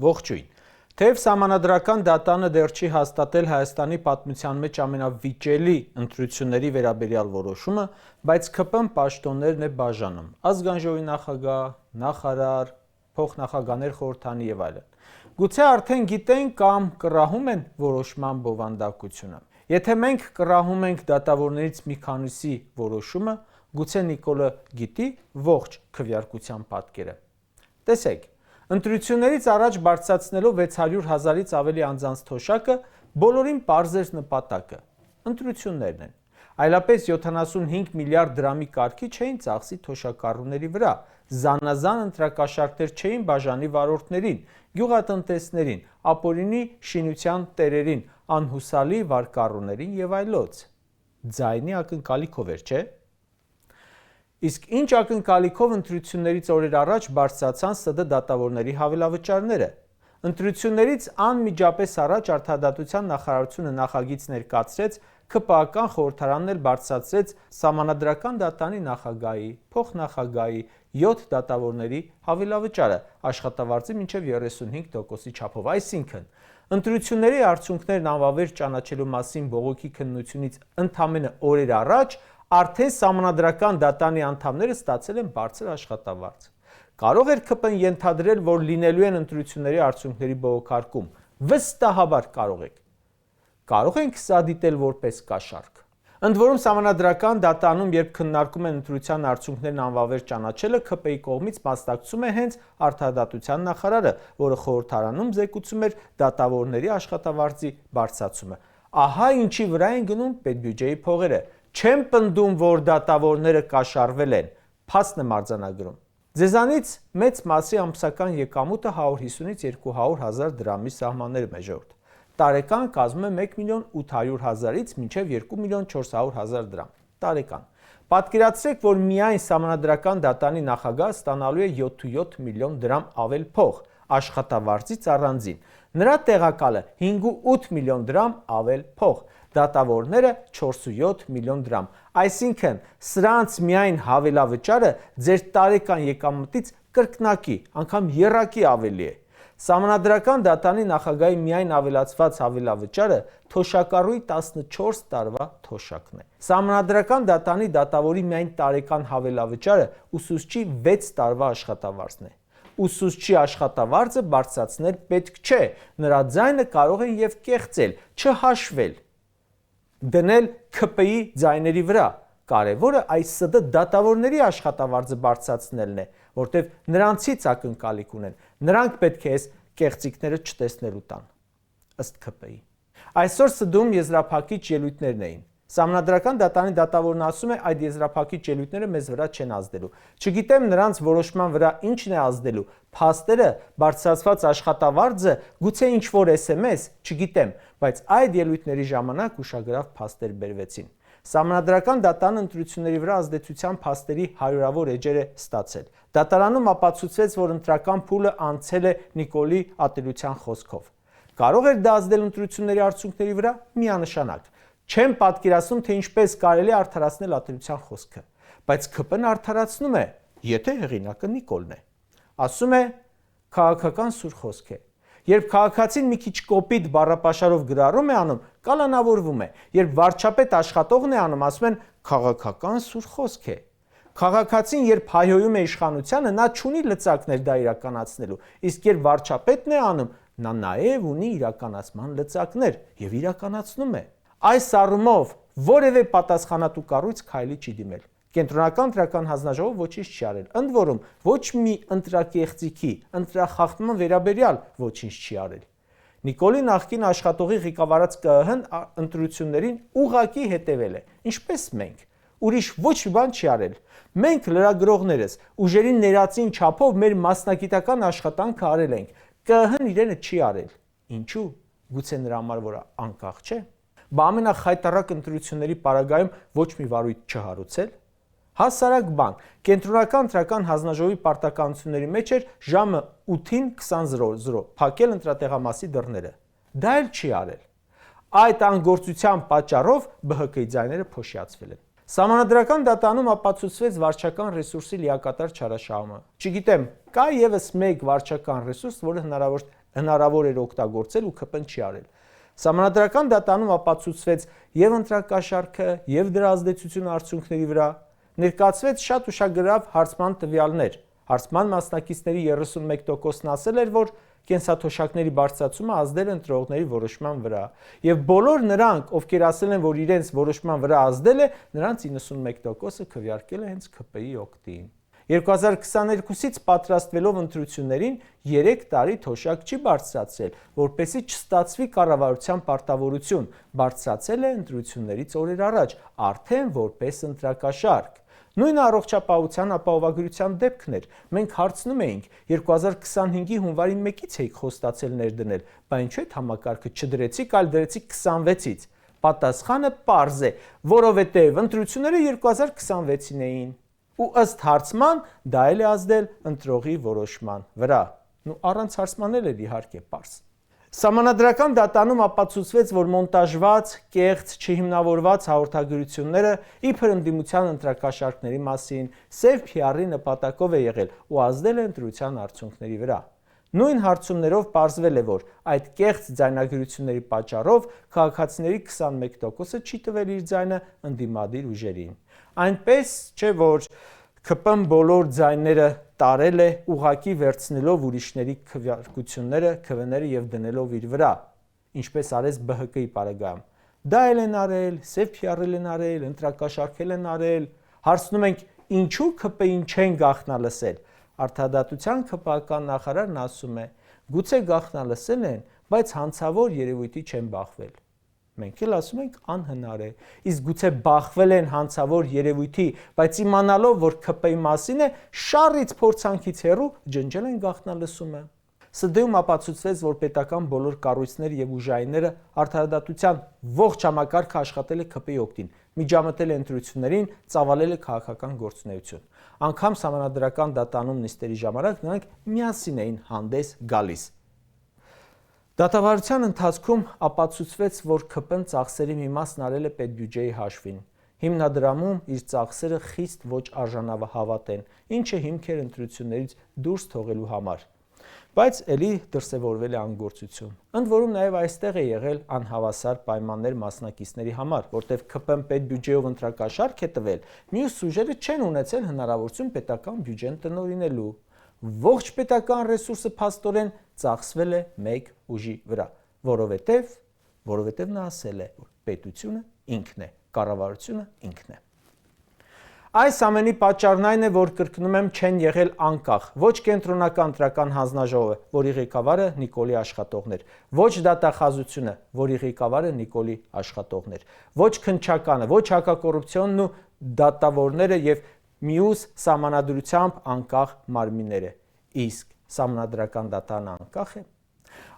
Ողջույն։ Թեև Սահմանադրական դատանը դեռ չի հաստատել Հայաստանի պատմության մեջ ամենավիճելի ընտրությունների վերաբերյալ որոշումը, բայց ՔՊ-ն պաշտոններն է բաժանում՝ ազգային ժողովի նախագահ, նախարար, փոխնախագահներ խորհրդանի եւ այլն։ Գուցե արդեն գիտեն կամ կռահում են որոշման բովանդակությունը։ Եթե մենք կռահում ենք դատավորներից մի քանիսի որոշումը, գուցե Նիկոլը գիտի ողջ քվեարկության պատկերը։ Տեսեք, ընտրություններից առաջ բարձրացնելով 600,000-ից ավելի անձանց թոշակը, բոլորին պարզ էր նպատակը։ Ընտրություններն են։ Այլապես 75 միլիարդ դրամի կարգի չէին ծախսի թոշակառուների վրա, զանազան ընտրակաշառքներ չէին բաժանի վարորդներին, գյուղատնտեսներին, ապօրինի շինության տերերին, անհուսալի վարկառուներին եւ այլոց։ Ձայնի ակնկալիքով էր, չէ՞։ Իսկ ինչ ակնկալիքով ընտրություններից օրեր առաջ բարձրացան ՍԴ դատավորների հավելավճարները։ Ընտրություններից անմիջապես առաջ Արդարադատության նախարարությունը նախագիծ ներկայացրեց, ՔՊԱ-ական խորհրդարանն էլ բարձրացրեց Սահմանադրական դատանի նախագահի, փոխնախագահի, 7 դատավորների հավելավճարը աշխատավարձի մինչև 35% չափով, այսինքն ընտրությունների արդյունքներն անվավեր ճանաչելու մասին բողոքի քննությունից ընդամենը օրեր առաջ արդեն Սահմանադրական դատանի անդամները ստացել են բարձր աշխատավարձ։ Կարող էր ՔՊ-ն ենթադրել, որ լինելու են ընտրությունների արդյունքների բողոքարկում։ Վստահաբար կարող եք։ Կարող ենք սա դիտել որպես կաշառք։ Ընդ որում Սահմանադրական դատանում, երբ քննարկում են ընտրության արդյունքներն անվավեր ճանաչելը, ՔՊ-ի կողմից մասնակցում է հենց Արդարադատության նախարարը, որը խորհրդարանում զեկուցում էր դատավորների աշխատավարձի բարձրացումը։ Ահա ինչի վրա են գնում պետբյուջեի փողերը։ Չեմ պնդում, որ դատավորները կաշառվել են, փաստն եմ արձանագրում։ Ձեզանից մեծ մասի ամսական եկամուտը 150-ից 200,000 դրամի սահմաններում է ժողովուրդ։ Տարեկան կազմում է 1,800,000-ից մինչև 2,400,000 դրամ։ Տարեկան։ Պատկերացրեք, որ միայն Սահմանադրական դատանի նախագահը ստանալու է 7,7 միլիոն դրամ ավել փող աշխատավարձից առանձին։ Նրա տեղակալը 5,8 միլիոն դրամ ավել փող, դատավորները 4,7 միլիոն դրամ։ Այսինքն, սրանց միայն հավելավճարը ձեր տարեկան եկամտից կրկնակի, անգամ եռակի ավելի է։ Սահմանադրական դատանի նախագահի միայն ավելացված հավելավճարը թոշակառուի 14 տարվա թոշակն է։ Սահմանադրական դատանի դատավորի միայն տարեկան հավելավճարը ուսուցչի 6 տարվա աշխատավարձն է։ Ուսուցչի աշխատավարձը բարձրացնել պետք չէ, նրա ձայնը կարող են եւ կեղծել, չհաշվել, դնել ՔՊ-ի ձայների վրա։ Կարևորը այս ՍԴ դատավորների աշխատավարձը բարձրացնելն է, որտեղ նրանցից ակնկալիք ունեն, նրանք պետք է այս կեղծիքները չտեսնելու տան, ըստ ՔՊ-ի։ Այսօր ՍԴ-ում եզրափակիչ ելույթներն էին։ Սահմանադրական դատանի դատավորն ասում է, այդ եզրափակիչ ելույթները մեզ վրա չեն ազդելու։ Չգիտեմ նրանց որոշման վրա ինչն է ազդելու, փաստերը, բարձրացված աշխատավարձը, գուցե ինչ-որ SMS, չգիտեմ, բայց այդ ելույթների ժամանակ ուշագրավ փաստեր բերվեցին։ Սահմանադրական դատանը ընտրությունների վրա ազդեցության փաստերի հարյուրավոր էջեր է ստացել։ Դատարանում ապացուցվեց, որ ընտրական փուլը անցել է Նիկոլի ատելության խոսքով։ Կարող էր դա ազդել ընտրությունների արդյունքների վրա միանշանակ։ Չեմ պատկերացնում, թե ինչպես կարելի է արդարացնել ատելության խոսքը, բայց ՔՊ-ն արդարացնում է, եթե հեղինակը Նիկոլն է։ Ասում է, քաղաքական սուր խոսք է։ Երբ քաղաքացին մի քիչ կոպիտ բառապաշարով գրառում է անում, կալանավորվում է։ Երբ վարչապետ աշխատողն է անում, ասում են քաղաքական սուր խոսք է։ Քաղաքացին երբ հայհոյում է իշխանությանը, նա չունի լծակներ դա իրականացնելու, իսկ երբ վարչապետն է անում, նա նաև ունի իրականացման լծակներ եւ իրականացնում է։ Այս առումով որևէ պատասխանատու կառույց քայլի չի դիմել։ Կենտրոնական ընտրական հանձնաժողովը ոչինչ չի արել։ Ընդ որում, ոչ մի ընտրակեղծիքի, ընտրախախտման վերաբերյալ ոչինչ չի արել։ Նիկոլի նախկին աշխատողի ղեկավարած ԿԸՀ-ն ընտրություններին ուղղակի հետևել է, ինչպես մենք։ Ուրիշ ոչ մի բան չի արել։ Մենք լրագրողներս ուժերի ներածին չափով մեր մասնագիտական աշխատանքը արել ենք։ ԿԸՀ-ն իրենը չի արել։ Ինչու՞։ Գուցե նրա համար որ անկախ չէ։ Բա ամենախայտառակ ընտրությունների պարագայում ոչ մի վարույթ չհարուցել։ Հասարակ բան, Կենտրոնական ընտրական հանձնաժողովի պարտականությունների մեջ էր ժամը 8-ին 20:00 փակել ընտրատեղամասի դռները։ Դա էլ չի արել։ Այդ անգործության պատճառով ԲՀԿ-ի ձայները փոշիացվել են։ Սահմանադրական դատանում ապացուցվեց վարչական ռեսուրսի լիակատար չարաշահումը։ Չգիտեմ, կա եւս մեկ վարչական ռեսուրս, որը հնարավոր հնարավոր էր օգտագործել ու ԿՊ-ն չի արել։ Սահմանադրական դատանում ապացուցվեց եւ ընտրակաշառքը, եւ դրա ազդեցությունը արդյունքների վրա, ներկայացվեց շատ ուշագրավ հարցման տվյալներ։ Հարցման մասնակիցների 31%-ն ասել էր, որ կենսաթոշակների բարձրացումը ազդել է ընտրողների որոշման վրա, եւ բոլոր նրանք, ովքեր ասել են, որ իրենց որոշման վրա ազդել է, նրանց 91%-ը քվեարկել է հենց ԿՊ-ի օգտին։ 2022-ից պատրաստվելով ընտրություններին 3 տարի թոշակ չի բարձրացրել, որպեսզի չստացվի կառավարության պարտավորություն, բարձրացել է ընտրություններից օրեր առաջ, արդեն որպես ընտրակաշառք։ Նույնը առողջապահության ապահովագրության դեպքն էր։ Մենք հարցնում էինք 2025-ի հունվարի 1-ից էիք խոստացել ներդնել, բայց ինչու այդ համակարգը չդրեցիք, այլ դրեցիք 26-ից։ Պատասխանը պարզ է, որովհետև ընտրությունները 2026-ին էին։ Ու ըստ հարցման դա էլ է ազդել ընտրողի որոշման վրա։ Առանց հարցման էլ իհարկե պարզ։ Սահմանադրական դատանում ապացուցվեց, որ մոնտաժված, կեղծ, չհիմնավորված հաղորդագրությունները իբր ընդդիմության ընտրակաշառքների մասին սև PR-ի նպատակով է եղել ու ազդել է ընտրության արդյունքների վրա։ Նույն հարցումներով պարզվել է, որ այդ կեղծ ձայնագրությունների պատճառով քաղաքացիների 21%-ը չի տվել իր ձայնը ընդդիմադիր ուժերին։ Այնպես չէ, որ ԿՊ-ն բոլոր ձայները տարել է, ուղղակի վերցնելով ուրիշների քվեարկությունները, ԿՎՆ-ները եւ դնելով իր վրա, ինչպես արեց ԲՀԿ-ի պարագայում։ Դա էլ են արել, սև PR-ել են արել, ընտրակաշառքել են արել։ Հարցնում ենք, ինչու ԿՊ-ին չեն գաղտնալսել։ Արդարադատության ԿՊ-ական նախարարն ասում է, գուցե գաղտնալսել են, բայց հանցավոր երևույթի չեն բախվել։ Մենք էլ ասում ենք անհնար է, իսկ գուցե բախվել են հանցավոր երևույթի, բայց իմանալով, որ ԿՊ-ի մասին է, շառից փորձանքից հեռու ջնջել են գաղտնալսումը։ ՍԴ-ում ապացուցվեց, որ պետական բոլոր կառույցները եւ ուժայինները արդարադատության ողջ համակարգը աշխատել է ԿՊ-ի օգտին, միջամտել է ընտրություններին, ծավալել է քաղաքական գործունեություն։ Անգամ սահմանադրական դատանում նիստերի ժամանակ նրանք միասին էին հանդես գալիս։ Դատավարության ընթացքում ապացուցվեց, որ ԿՊ-ն ծախսերի մի մասն արել է պետբյուջեի հաշվին։ Հիմնադրամում իր ծախսերը խիստ ոչ արժանավահավատ են, ինչը հիմք էր ընտրություններից դուրս թողելու համար։ Բայց ելի դրսևորվել է անգործություն։ Ընդ որում նաև այստեղ է եղել անհավասար պայմաններ մասնակիցների համար, որտեղ ԿՊ-ն պետբյուջեով ընտրակաշառք է տվել, մյուս ուժերը չեն ունեցել հնարավորություն պետական բյուջեն տնօրինելու։ Ողջ պետական ռեսուրսը փաստորեն ծախսվել է մեկ ուժի վրա, որովհետև նա ասել է, որ պետությունը ինքն է, կառավարությունը ինքն է։ Այս ամենի պատճառն այն է, որ կրկնում եմ, չեն եղել անկախ ոչ կենտրոնական ընտրական հանձնաժողովը, որի ղեկավարը Նիկոլի աշխատողներ, ոչ դատախազությունը, որի ղեկավարը Նիկոլի աշխատողներ, ոչ քննչականը, ոչ հակակոռուպցիոնն ու դատավորները եւ մյուս սահմանադրությամբ անկախ մարմինները։ Իսկ սահմանադրական դատարանը անկախ է։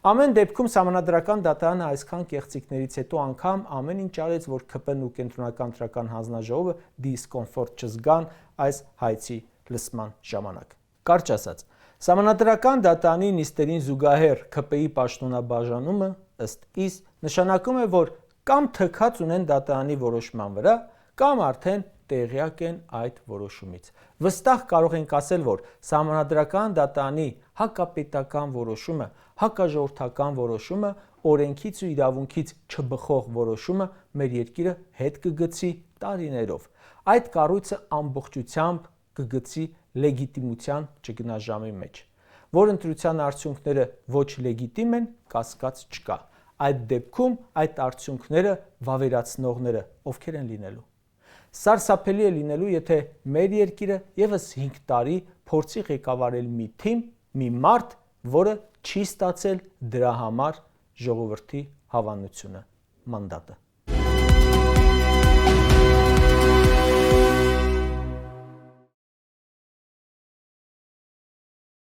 Ամեն դեպքում սահմանադրական դատարանը այսքան կեղծիքներից հետո անգամ ամեն ինչ արեց, որ ԿՊ-ն ու կենտրոնական ընտրական հանձնաժողովը դիսկոմֆորտ չզգան այս հայցի լսման ժամանակ։ Կարճ ասած, սահմանադրական դատարանի նիստերին զուգահեռ ԿՊ-ի պաշտոնաբաժանումը ըստ իս նշանակում է, որ կամ թքած ունեն դատարանի որոշման վրա, կամ արդեն տեղյակ են այդ որոշումից։ Վստահ կարող ենք ասել, որ սահմանադրական դատարանի հակապետական որոշումը, հակաժողովրդական որոշումը, օրենքից ու իրավունքից չբխող որոշումը մեր երկիրը հետ կգցի տարիներով։ Այդ կառույցը ամբողջությամբ կգցի լեգիտիմության ճգնաժամի մեջ, որ ընտրության արդյունքները ոչ լեգիտիմ են, կասկած չկա։ Այդ դեպքում այդ արդյունքները վավերացնողները ովքեր են լինելու։ Սարսափելի է լինելու, եթե մեր երկիրը եւս 5 տարի փորձի ղեկավարել մի թիմ, մի մարդ, որը չի ստացել դրա համար ժողովրդի հավանությունը, մանդատը։